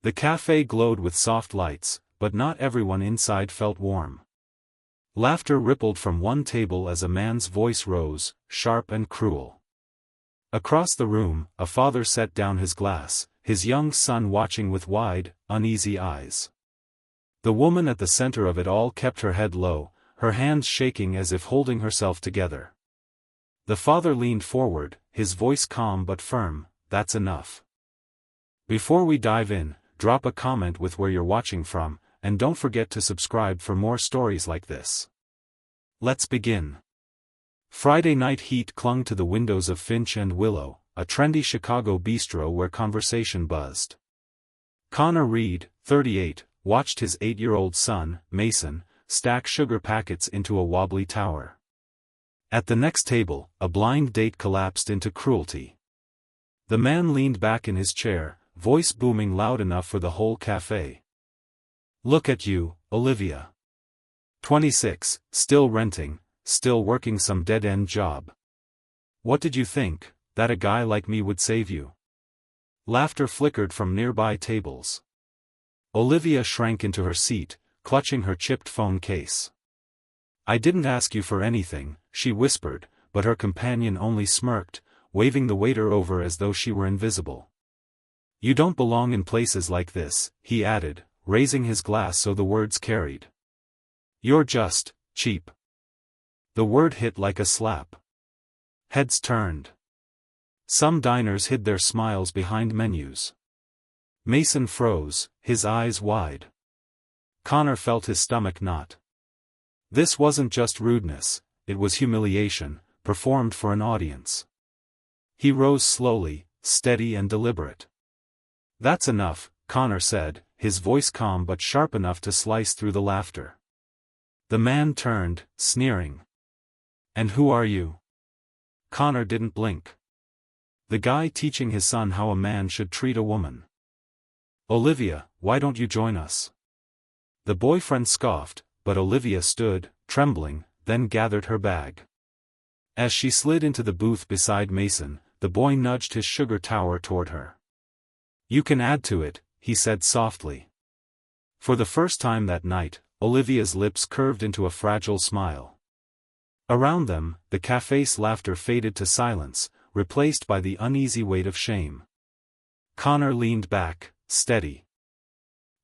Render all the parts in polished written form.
The cafe glowed with soft lights, but not everyone inside felt warm. Laughter rippled from one table as a man's voice rose, sharp and cruel. Across the room, a father set down his glass, his young son watching with wide, uneasy eyes. The woman at the center of it all kept her head low, her hands shaking as if holding herself together. The father leaned forward, his voice calm but firm, "That's enough. Before we dive in, drop a comment with where you're watching from, and don't forget to subscribe for more stories like this." Let's begin. Friday night heat clung to the windows of Finch and Willow, a trendy Chicago bistro where conversation buzzed. Connor Reed, 38, watched his 8-year-old son, Mason, stack sugar packets into a wobbly tower. At the next table, a blind date collapsed into cruelty. The man leaned back in his chair, voice booming loud enough for the whole cafe. "Look at you, Olivia. 26, still renting, still working some dead-end job. What did you think, that a guy like me would save you?" Laughter flickered from nearby tables. Olivia shrank into her seat, clutching her chipped phone case. "I didn't ask you for anything," she whispered, but her companion only smirked, waving the waiter over as though she were invisible. "You don't belong in places like this," he added, raising his glass so the words carried. "You're just cheap." The word hit like a slap. Heads turned. Some diners hid their smiles behind menus. Mason froze, his eyes wide. Connor felt his stomach knot. This wasn't just rudeness, it was humiliation, performed for an audience. He rose slowly, steady and deliberate. "That's enough," Connor said, his voice calm but sharp enough to slice through the laughter. The man turned, sneering. "And who are you?" Connor didn't blink. "The guy teaching his son how a man should treat a woman." "Olivia, why don't you join us?" The boyfriend scoffed, but Olivia stood, trembling, then gathered her bag. As she slid into the booth beside Mason, the boy nudged his sugar tower toward her. "You can add to it," he said softly. For the first time that night, Olivia's lips curved into a fragile smile. Around them, the cafe's laughter faded to silence, replaced by the uneasy weight of shame. Connor leaned back, steady.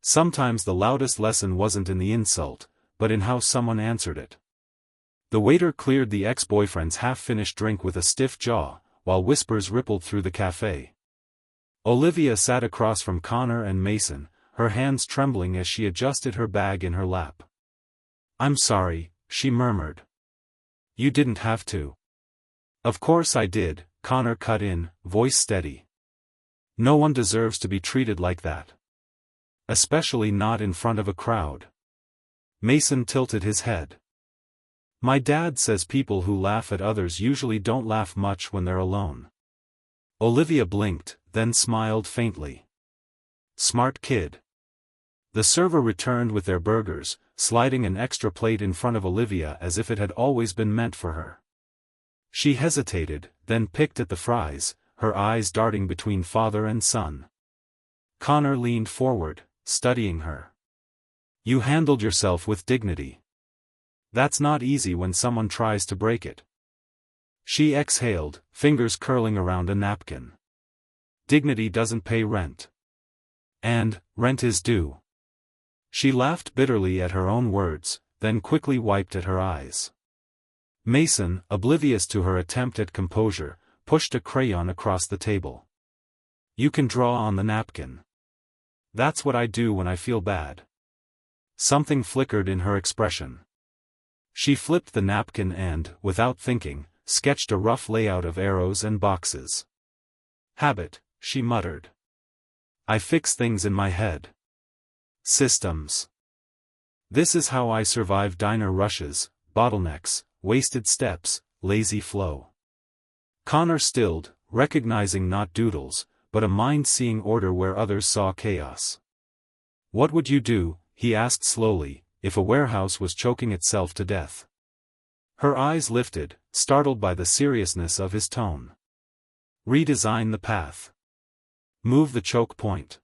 Sometimes the loudest lesson wasn't in the insult, but in how someone answered it. The waiter cleared the ex-boyfriend's half-finished drink with a stiff jaw, while whispers rippled through the cafe. Olivia sat across from Connor and Mason, her hands trembling as she adjusted her bag in her lap. "I'm sorry," she murmured. "You didn't have to." "Of course I did," Connor cut in, voice steady. "No one deserves to be treated like that. Especially not in front of a crowd." Mason tilted his head. "My dad says people who laugh at others usually don't laugh much when they're alone." Olivia blinked, then smiled faintly. "Smart kid." The server returned with their burgers, sliding an extra plate in front of Olivia as if it had always been meant for her. She hesitated, then picked at the fries, her eyes darting between father and son. Connor leaned forward, studying her. "You handled yourself with dignity. That's not easy when someone tries to break it." She exhaled, fingers curling around a napkin. "Dignity doesn't pay rent. And, rent is due." She laughed bitterly at her own words, then quickly wiped at her eyes. Mason, oblivious to her attempt at composure, pushed a crayon across the table. "You can draw on the napkin. That's what I do when I feel bad." Something flickered in her expression. She flipped the napkin and, without thinking, sketched a rough layout of arrows and boxes. "Habit," she muttered. "I fix things in my head. Systems. This is how I survive diner rushes, bottlenecks, wasted steps, lazy flow." Connor stilled, recognizing not doodles, but a mind seeing order where others saw chaos. "What would you do," he asked slowly, "if a warehouse was choking itself to death?" Her eyes lifted, startled by the seriousness of his tone. "Redesign the path. Move the choke point.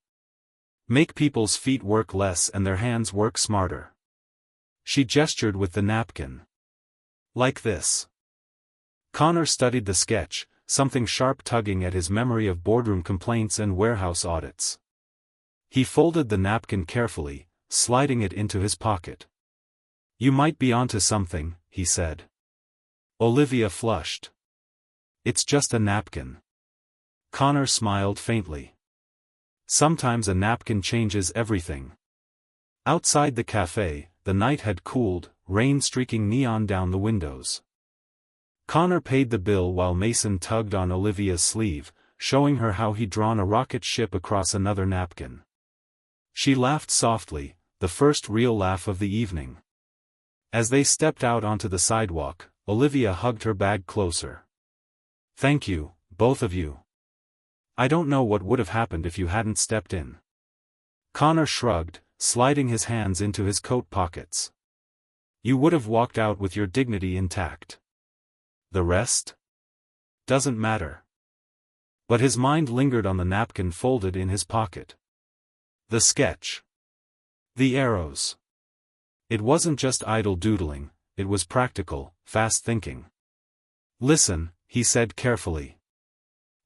Make people's feet work less and their hands work smarter. She gestured with the napkin. Like this. Connor studied the sketch, something sharp tugging at his memory of boardroom complaints and warehouse audits. He folded the napkin carefully, sliding it into his pocket. You might be onto something, he said. Olivia flushed. It's just a napkin. Connor smiled faintly. Sometimes a napkin changes everything. Outside the cafe, the night had cooled, rain streaking neon down the windows. Connor paid the bill while Mason tugged on Olivia's sleeve, showing her how he'd drawn a rocket ship across another napkin. She laughed softly, the first real laugh of the evening. As they stepped out onto the sidewalk, Olivia hugged her bag closer. Thank you, both of you. I don't know what would have happened if you hadn't stepped in. Connor shrugged, sliding his hands into his coat pockets. You would have walked out with your dignity intact. The rest? Doesn't matter. But his mind lingered on the napkin folded in his pocket. The sketch. The arrows. It wasn't just idle doodling, it was practical, fast thinking. Listen, he said carefully.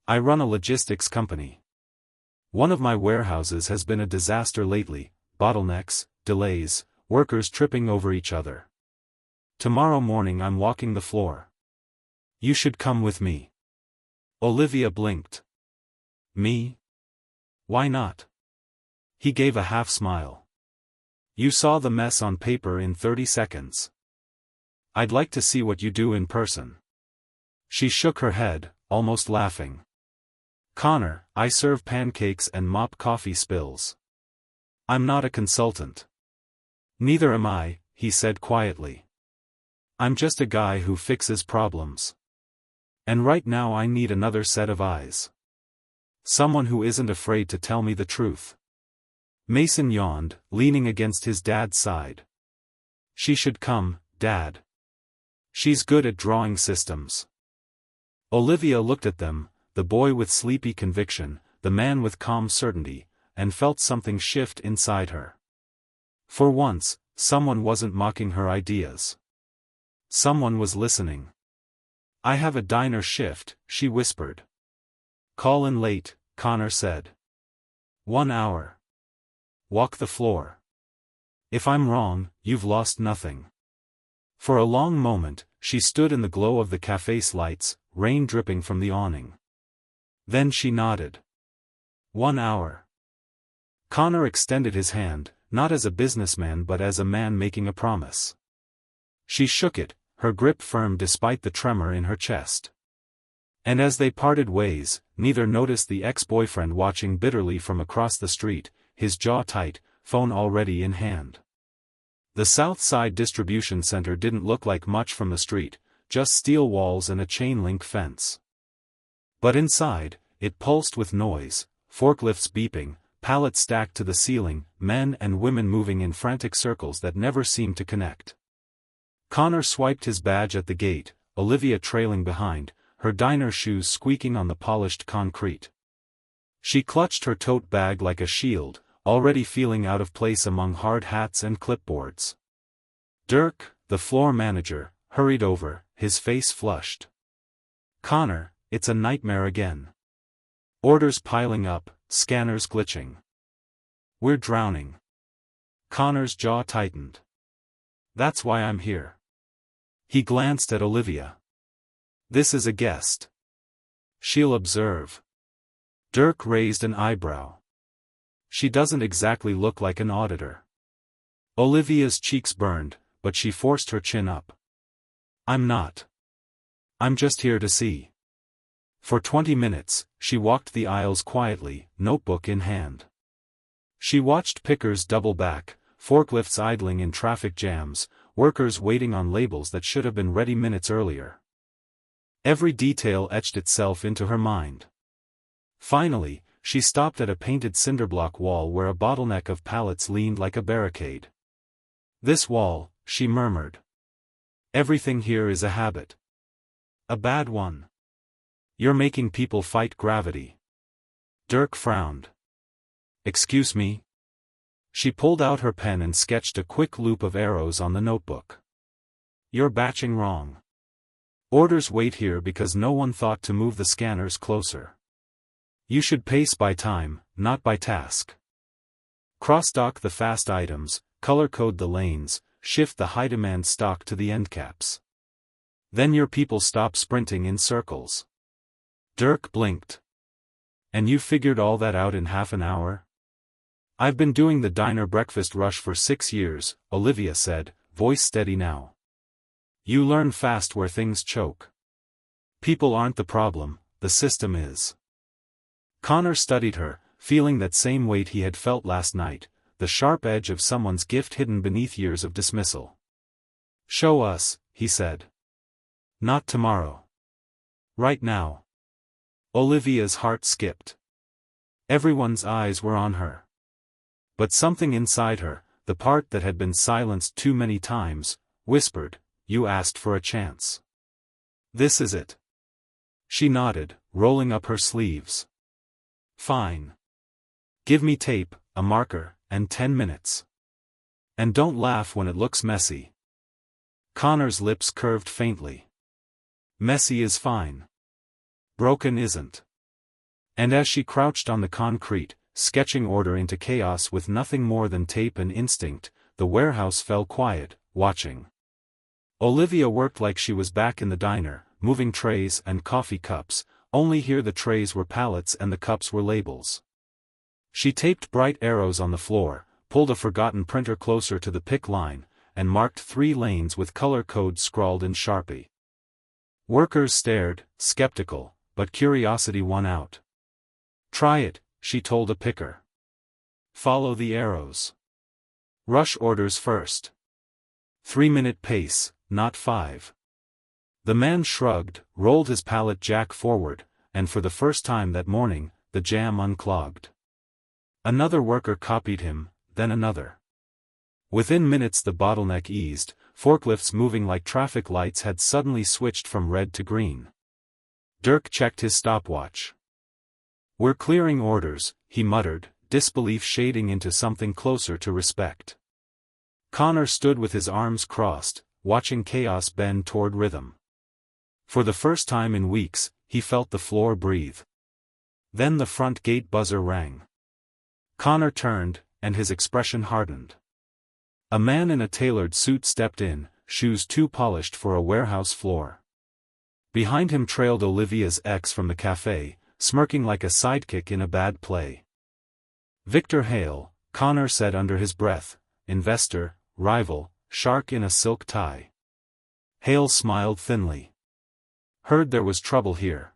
I run a logistics company. One of my warehouses has been a disaster lately, bottlenecks, delays, workers tripping over each other. Tomorrow morning I'm walking the floor. You should come with me. Olivia blinked. Me? Why not? He gave a half smile. You saw the mess on paper in 30 seconds. I'd like to see what you do in person. She shook her head, almost laughing. Connor, I serve pancakes and mop coffee spills. I'm not a consultant. Neither am I, he said quietly. I'm just a guy who fixes problems. And right now I need another set of eyes. Someone who isn't afraid to tell me the truth. Mason yawned, leaning against his dad's side. She should come, Dad. She's good at drawing systems. Olivia looked at them, the boy with sleepy conviction, the man with calm certainty, and felt something shift inside her. For once, someone wasn't mocking her ideas. Someone was listening. I have a diner shift, she whispered. Call in late, Connor said. 1 hour. Walk the floor. If I'm wrong, you've lost nothing. For a long moment, she stood in the glow of the cafe's lights, rain dripping from the awning. Then she nodded. 1 hour. Connor extended his hand, not as a businessman but as a man making a promise. She shook it, her grip firm despite the tremor in her chest. And as they parted ways, neither noticed the ex-boyfriend watching bitterly from across the street, his jaw tight, phone already in hand. The South Side distribution center didn't look like much from the street, just steel walls and a chain-link fence. But inside, it pulsed with noise, forklifts beeping, pallets stacked to the ceiling, men and women moving in frantic circles that never seemed to connect. Connor swiped his badge at the gate, Olivia trailing behind, her diner shoes squeaking on the polished concrete. She clutched her tote bag like a shield, already feeling out of place among hard hats and clipboards. Dirk, the floor manager, hurried over, his face flushed. Connor, it's a nightmare again. Orders piling up, scanners glitching. We're drowning. Connor's jaw tightened. That's why I'm here. He glanced at Olivia. This is a guest. She'll observe. Dirk raised an eyebrow. She doesn't exactly look like an auditor. Olivia's cheeks burned, but she forced her chin up. I'm not. I'm just here to see. For 20 minutes, she walked the aisles quietly, notebook in hand. She watched pickers double back, forklifts idling in traffic jams, workers waiting on labels that should have been ready minutes earlier. Every detail etched itself into her mind. Finally, she stopped at a painted cinderblock wall where a bottleneck of pallets leaned like a barricade. This wall, she murmured. Everything here is a habit. A bad one. You're making people fight gravity. Dirk frowned. Excuse me, She pulled out her pen and sketched a quick loop of arrows on the notebook. "You're batching wrong. Orders wait here because no one thought to move the scanners closer. You should pace by time, not by task. Cross-dock the fast items, color-code the lanes, shift the high-demand stock to the end caps. Then your people stop sprinting in circles." Dirk blinked. "And you figured all that out in half an hour?" "I've been doing the diner breakfast rush for 6 years," Olivia said, voice steady now. "You learn fast where things choke. People aren't the problem, the system is." Connor studied her, feeling that same weight he had felt last night, the sharp edge of someone's gift hidden beneath years of dismissal. "Show us," he said. "Not tomorrow. Right now." Olivia's heart skipped. Everyone's eyes were on her. But something inside her, the part that had been silenced too many times, whispered, "You asked for a chance. This is it." She nodded, rolling up her sleeves. "Fine. Give me tape, a marker, and 10 minutes. And don't laugh when it looks messy." Connor's lips curved faintly. "Messy is fine. Broken isn't." And as she crouched on the concrete, sketching order into chaos with nothing more than tape and instinct, the warehouse fell quiet, watching. Olivia worked like she was back in the diner, moving trays and coffee cups, only here the trays were pallets and the cups were labels. She taped bright arrows on the floor, pulled a forgotten printer closer to the pick line, and marked 3 lanes with color codes scrawled in Sharpie. Workers stared, skeptical, but curiosity won out. "Try it," she told a picker. "Follow the arrows. Rush orders first. 3-minute pace, not 5. The man shrugged, rolled his pallet jack forward, and for the first time that morning, the jam unclogged. Another worker copied him, then another. Within minutes the bottleneck eased, forklifts moving like traffic lights had suddenly switched from red to green. Dirk checked his stopwatch. "We're clearing orders," he muttered, disbelief shading into something closer to respect. Connor stood with his arms crossed, watching chaos bend toward rhythm. For the first time in weeks, he felt the floor breathe. Then the front gate buzzer rang. Connor turned, and his expression hardened. A man in a tailored suit stepped in, shoes too polished for a warehouse floor. Behind him trailed Olivia's ex from the café, smirking like a sidekick in a bad play. "Victor Hale," Connor said under his breath, "investor, rival, shark in a silk tie." Hale smiled thinly. "Heard there was trouble here.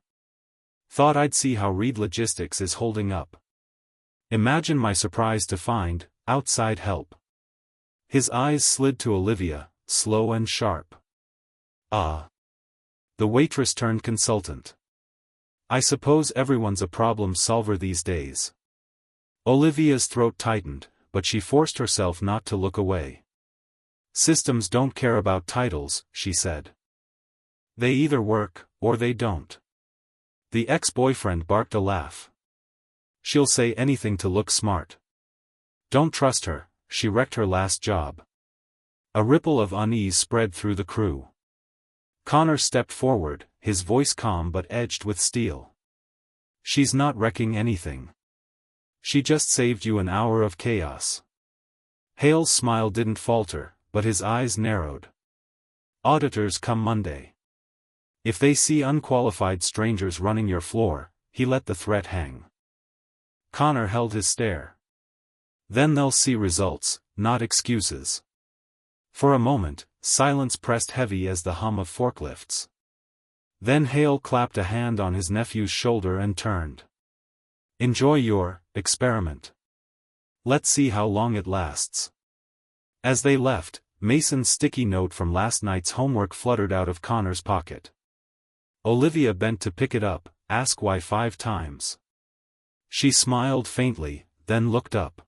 Thought I'd see how Reed Logistics is holding up. Imagine my surprise to find outside help." His eyes slid to Olivia, slow and sharp. "Ah." The waitress turned consultant. "I suppose everyone's a problem solver these days." Olivia's throat tightened, but she forced herself not to look away. "Systems don't care about titles," she said. "They either work, or they don't." The ex-boyfriend barked a laugh. "She'll say anything to look smart. Don't trust her, she wrecked her last job." A ripple of unease spread through the crew. Connor stepped forward, his voice calm but edged with steel. "She's not wrecking anything. She just saved you an hour of chaos." Hale's smile didn't falter, but his eyes narrowed. "Auditors come Monday. If they see unqualified strangers running your floor," he let the threat hang. Connor held his stare. "Then they'll see results, not excuses." For a moment, silence pressed heavy as the hum of forklifts. Then Hale clapped a hand on his nephew's shoulder and turned. "Enjoy your experiment. Let's see how long it lasts." As they left, Mason's sticky note from last night's homework fluttered out of Connor's pocket. Olivia bent to pick it up, ask why 5 times. She smiled faintly, then looked up.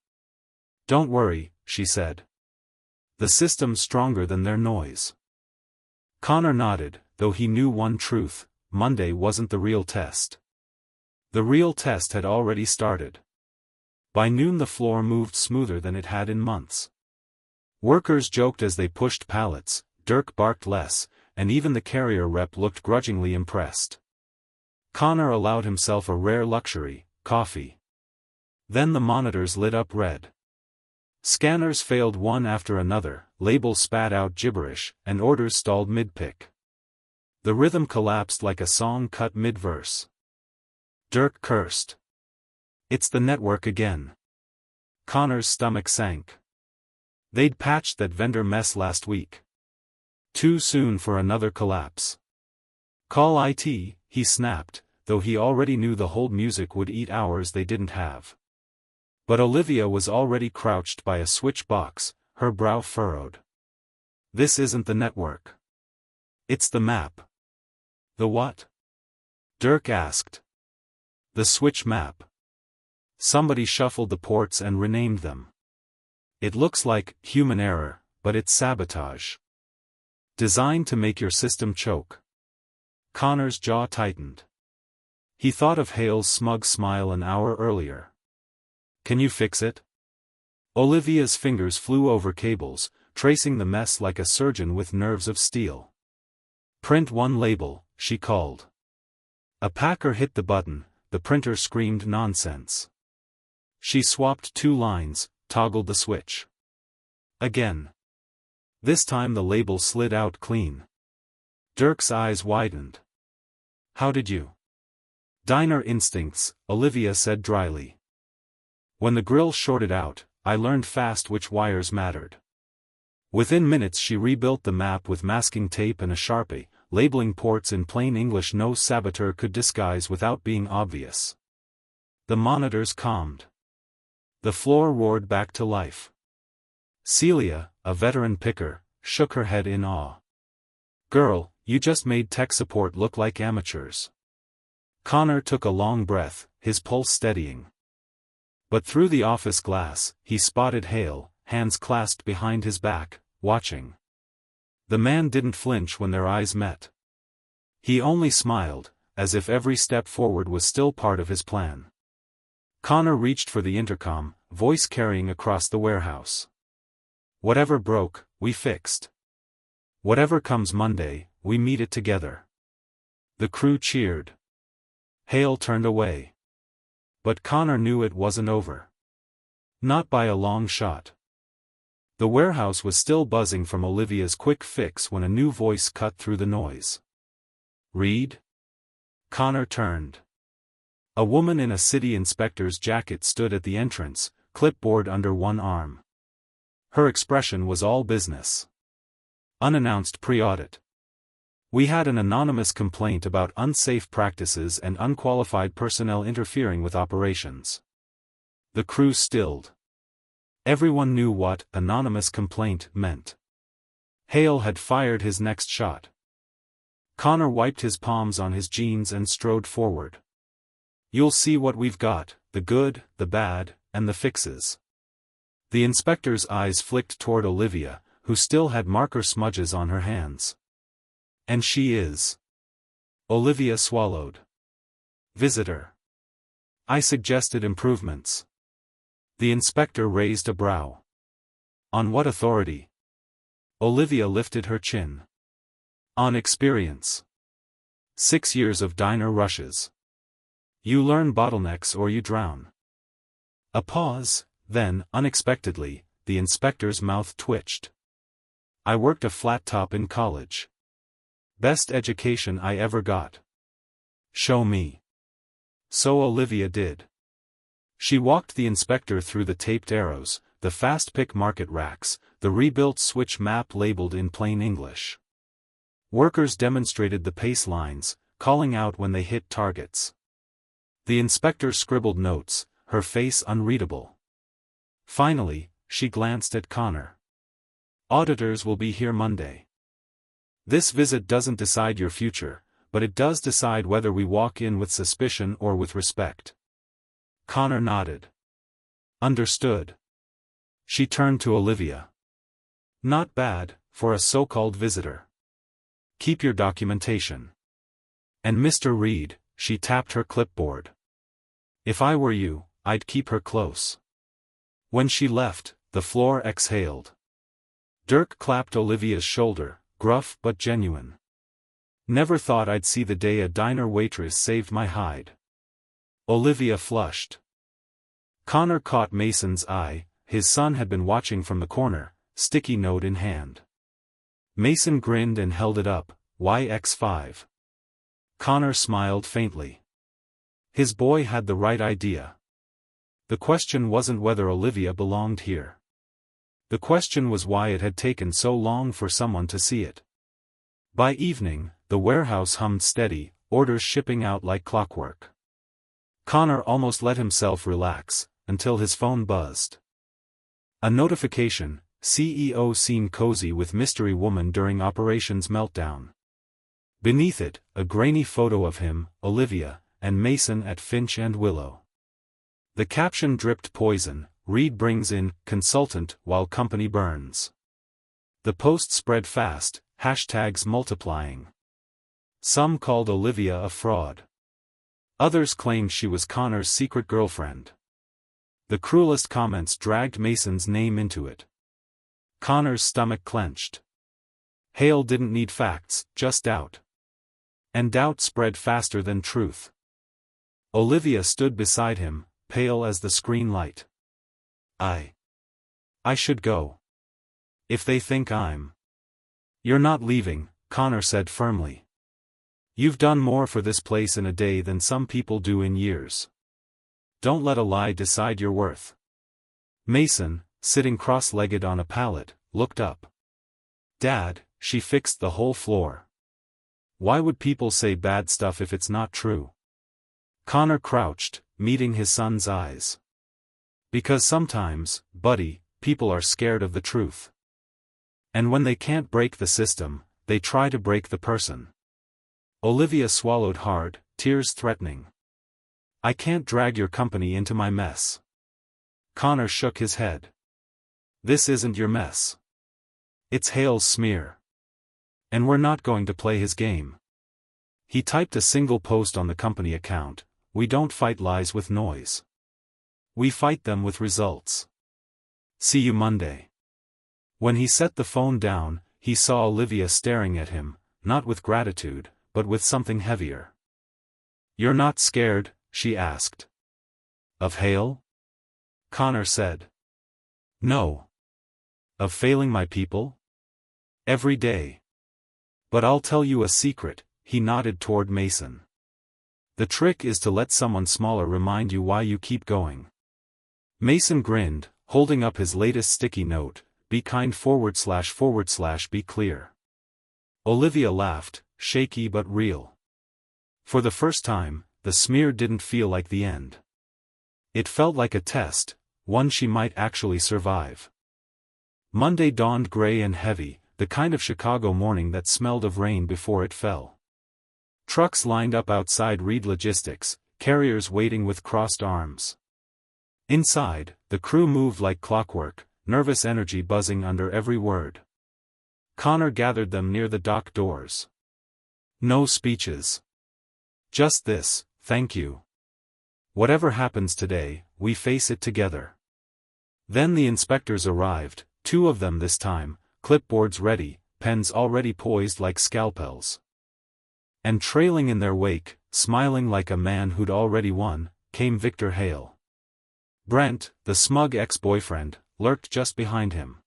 "Don't worry," she said. "The system's stronger than their noise." Connor nodded, though he knew one truth: Monday wasn't the real test. The real test had already started. By noon the floor moved smoother than it had in months. Workers joked as they pushed pallets, Dirk barked less, and even the carrier rep looked grudgingly impressed. Connor allowed himself a rare luxury, coffee. Then the monitors lit up red. Scanners failed one after another, labels spat out gibberish, and orders stalled mid-pick. The rhythm collapsed like a song cut mid-verse. Dirk cursed. "It's the network again." Connor's stomach sank. They'd patched that vendor mess last week. Too soon for another collapse. "Call IT, he snapped, though he already knew the hold music would eat hours they didn't have. But Olivia was already crouched by a switch box, her brow furrowed. "This isn't the network. It's the map." "The what?" Dirk asked. "The switch map. Somebody shuffled the ports and renamed them. It looks like human error, but it's sabotage. Designed to make your system choke." Connor's jaw tightened. He thought of Hale's smug smile an hour earlier. "Can you fix it?" Olivia's fingers flew over cables, tracing the mess like a surgeon with nerves of steel. "Print one label," she called. A packer hit the button, the printer screamed nonsense. She swapped 2 lines, toggled the switch. Again. This time the label slid out clean. Dirk's eyes widened. "How did you?" "Diner instincts," Olivia said dryly. "When the grill shorted out, I learned fast which wires mattered." Within minutes she rebuilt the map with masking tape and a Sharpie, labeling ports in plain English no saboteur could disguise without being obvious. The monitors calmed. The floor roared back to life. Celia, a veteran picker, shook her head in awe. "Girl, you just made tech support look like amateurs." Connor took a long breath, his pulse steadying. But through the office glass, he spotted Hale, hands clasped behind his back, watching. The man didn't flinch when their eyes met. He only smiled, as if every step forward was still part of his plan. Connor reached for the intercom, voice carrying across the warehouse. "Whatever broke, we fixed. Whatever comes Monday, we meet it together." The crew cheered. Hale turned away. But Connor knew it wasn't over. Not by a long shot. The warehouse was still buzzing from Olivia's quick fix when a new voice cut through the noise. "Reed?" Connor turned. A woman in a city inspector's jacket stood at the entrance, clipboard under one arm. Her expression was all business. "Unannounced pre-audit. We had an anonymous complaint about unsafe practices and unqualified personnel interfering with operations." The crew stilled. Everyone knew what anonymous complaint meant. Hale had fired his next shot. Connor wiped his palms on his jeans and strode forward. "You'll see what we've got, the good, the bad, and the fixes." The inspector's eyes flicked toward Olivia, who still had marker smudges on her hands. "And she is." Olivia swallowed. "Visitor." "I suggested improvements." The inspector raised a brow. "On what authority?" Olivia lifted her chin. "On experience. 6 years of diner rushes. You learn bottlenecks or you drown." A pause, then, unexpectedly, the inspector's mouth twitched. "I worked a flat top in college. Best education I ever got." "Show me." So Olivia did. She walked the inspector through the taped arrows, the fast-pick market racks, the rebuilt switch map labeled in plain English. Workers demonstrated the pace lines, calling out when they hit targets. The inspector scribbled notes, her face unreadable. Finally, she glanced at Connor. "Auditors will be here Monday. This visit doesn't decide your future, but it does decide whether we walk in with suspicion or with respect." Connor nodded. "Understood." She turned to Olivia. "Not bad, for a so-called visitor. Keep your documentation. And Mr. Reed," she tapped her clipboard. "If I were you, I'd keep her close." When she left, the floor exhaled. Dirk clapped Olivia's shoulder, gruff but genuine. Never thought I'd see the day a diner waitress saved my hide. Olivia flushed. Connor caught Mason's eye. His son had been watching from the corner, sticky note in hand. Mason grinned and held it up, YX5. Connor smiled faintly. His boy had the right idea. The question wasn't whether Olivia belonged here. The question was why it had taken so long for someone to see it. By evening, the warehouse hummed steady, orders shipping out like clockwork. Connor almost let himself relax, until his phone buzzed. A notification: CEO seen cozy with mystery woman during operations meltdown. Beneath it, a grainy photo of him, Olivia, and Mason at Finch and Willow. The caption dripped poison: Reed brings in consultant while company burns. The post spread fast, hashtags multiplying. Some called Olivia a fraud. Others claimed she was Connor's secret girlfriend. The cruelest comments dragged Mason's name into it. Connor's stomach clenched. Hale didn't need facts, just doubt. And doubt spread faster than truth. Olivia stood beside him, pale as the screen light. I should go. If they think I'm... You're not leaving, Connor said firmly. You've done more for this place in a day than some people do in years. Don't let a lie decide your worth. Mason, sitting cross-legged on a pallet, looked up. Dad, she fixed the whole floor. Why would people say bad stuff if it's not true? Connor crouched, meeting his son's eyes. Because sometimes, buddy, people are scared of the truth. And when they can't break the system, they try to break the person. Olivia swallowed hard, tears threatening. I can't drag your company into my mess. Connor shook his head. This isn't your mess. It's Hale's smear. And we're not going to play his game. He typed a single post on the company account: we don't fight lies with noise. We fight them with results. See you Monday. When he set the phone down, he saw Olivia staring at him, not with gratitude, but with something heavier. You're not scared? She asked. Of Hale? Connor said. No. Of failing my people? Every day. But I'll tell you a secret, he nodded toward Mason. The trick is to let someone smaller remind you why you keep going. Mason grinned, holding up his latest sticky note: be kind / be clear. Olivia laughed, shaky but real. For the first time, the smear didn't feel like the end. It felt like a test, one she might actually survive. Monday dawned gray and heavy, the kind of Chicago morning that smelled of rain before it fell. Trucks lined up outside Reed Logistics, carriers waiting with crossed arms. Inside, the crew moved like clockwork, nervous energy buzzing under every word. Connor gathered them near the dock doors. No speeches. Just this: thank you. Whatever happens today, we face it together. Then the inspectors arrived, 2 of them this time, clipboards ready, pens already poised like scalpels. And trailing in their wake, smiling like a man who'd already won, came Victor Hale. Brent, the smug ex-boyfriend, lurked just behind him.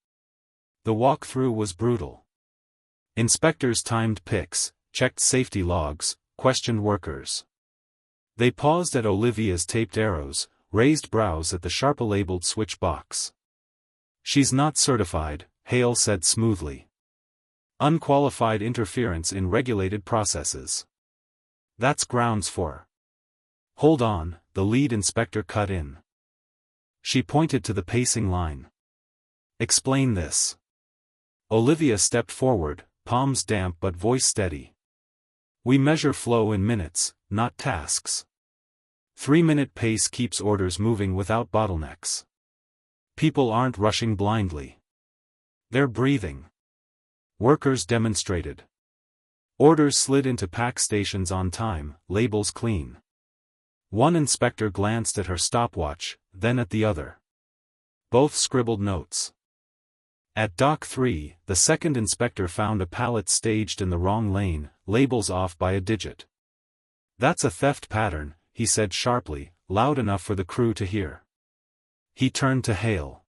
The walk-through was brutal. Inspectors timed pics, checked safety logs, questioned workers. They paused at Olivia's taped arrows, raised brows at the sharp-labeled switch box. She's not certified, Hale said smoothly. Unqualified interference in regulated processes. That's grounds for. Hold on, the lead inspector cut in. She pointed to the pacing line. Explain this. Olivia stepped forward, palms damp but voice steady. We measure flow in minutes, not tasks. 3-minute pace keeps orders moving without bottlenecks. People aren't rushing blindly. They're breathing. Workers demonstrated. Orders slid into pack stations on time, labels clean. One inspector glanced at her stopwatch, then at the other. both scribbled notes. At Dock 3, the second inspector found a pallet staged in the wrong lane, labels off by a digit. "That's a theft pattern," he said sharply, loud enough for the crew to hear. He turned to Hale.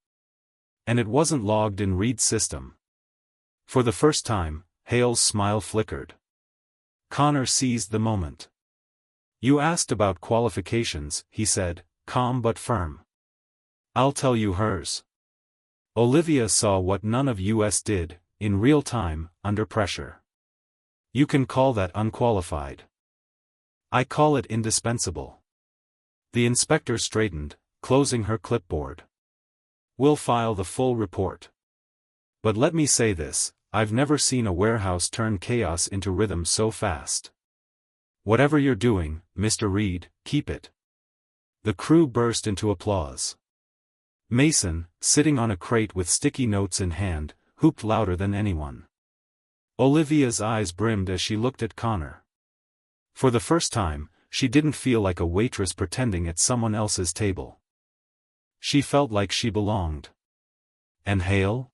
"And it wasn't logged in Reed's system." For the first time, Hale's smile flickered. Connor seized the moment. "You asked about qualifications," he said, calm but firm. "I'll tell you hers. Olivia saw what none of us did, in real time, under pressure. You can call that unqualified. I call it indispensable." The inspector straightened, closing her clipboard. "We'll file the full report. But let me say this, I've never seen a warehouse turn chaos into rhythm so fast. Whatever you're doing, Mr. Reed, keep it." The crew burst into applause. Mason, sitting on a crate with sticky notes in hand, whooped louder than anyone. Olivia's eyes brimmed as she looked at Connor. For the first time, she didn't feel like a waitress pretending at someone else's table. She felt like she belonged. "And Hale?"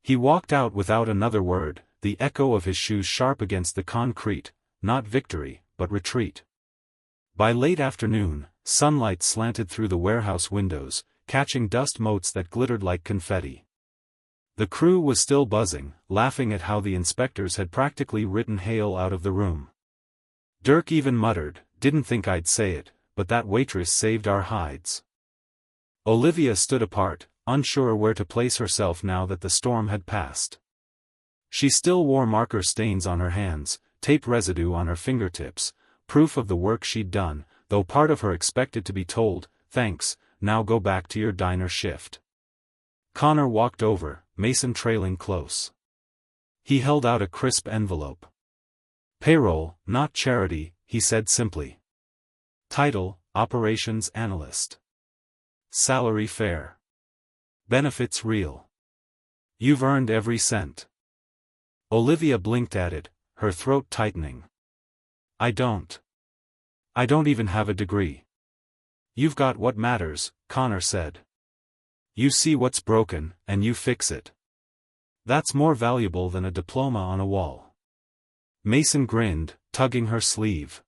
He walked out without another word, the echo of his shoes sharp against the concrete, not victory, but retreat. By late afternoon, sunlight slanted through the warehouse windows, catching dust motes that glittered like confetti. The crew was still buzzing, laughing at how the inspectors had practically written Hale out of the room. Dirk even muttered, "Didn't think I'd say it, but that waitress saved our hides." Olivia stood apart, unsure where to place herself now that the storm had passed. She still wore marker stains on her hands, tape residue on her fingertips, proof of the work she'd done, though part of her expected to be told, "Thanks, now go back to your diner shift." Connor walked over, Mason trailing close. He held out a crisp envelope. "Payroll, not charity," he said simply. Title, Operations Analyst. Salary fair. Benefits real. You've earned every cent. Olivia blinked at it, her throat tightening. I don't even have a degree." "You've got what matters," Connor said. "You see what's broken, and you fix it. That's more valuable than a diploma on a wall." Mason grinned, tugging her sleeve.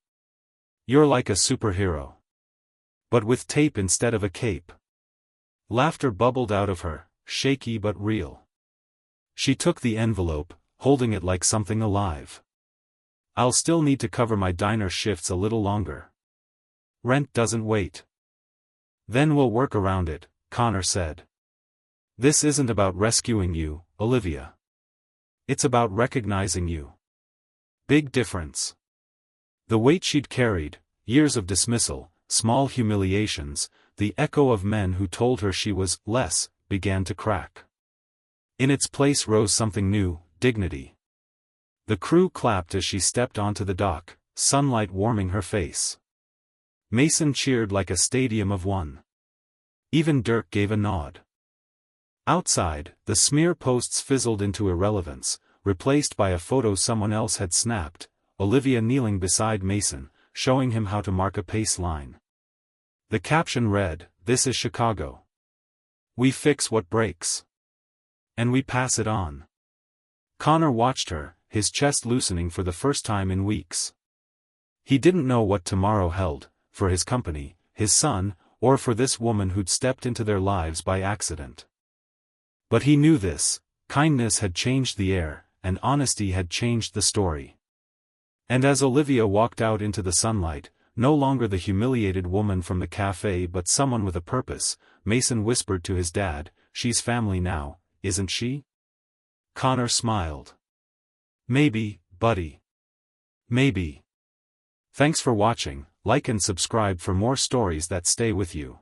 "You're like a superhero. But with tape instead of a cape." Laughter bubbled out of her, shaky but real. She took the envelope, holding it like something alive. "I'll still need to cover my diner shifts a little longer. Rent doesn't wait." "Then we'll work around it," Connor said. "This isn't about rescuing you, Olivia. It's about recognizing you." Big difference. The weight she'd carried, years of dismissal, small humiliations, the echo of men who told her she was less, began to crack. In its place rose something new, dignity. The crew clapped as she stepped onto the dock, sunlight warming her face. Mason cheered like a stadium of one. Even Dirk gave a nod. Outside, the smear posts fizzled into irrelevance, replaced by a photo someone else had snapped, Olivia kneeling beside Mason, showing him how to mark a pace line. The caption read, "This is Chicago. We fix what breaks. And we pass it on." Connor watched her, his chest loosening for the first time in weeks. He didn't know what tomorrow held, for his company, his son, or for this woman who'd stepped into their lives by accident. But he knew this: kindness had changed the air, and honesty had changed the story. And as Olivia walked out into the sunlight, no longer the humiliated woman from the café but someone with a purpose, Mason whispered to his dad, "She's family now, isn't she?" Connor smiled. "Maybe, buddy. Maybe." Thanks for watching. Like and subscribe for more stories that stay with you.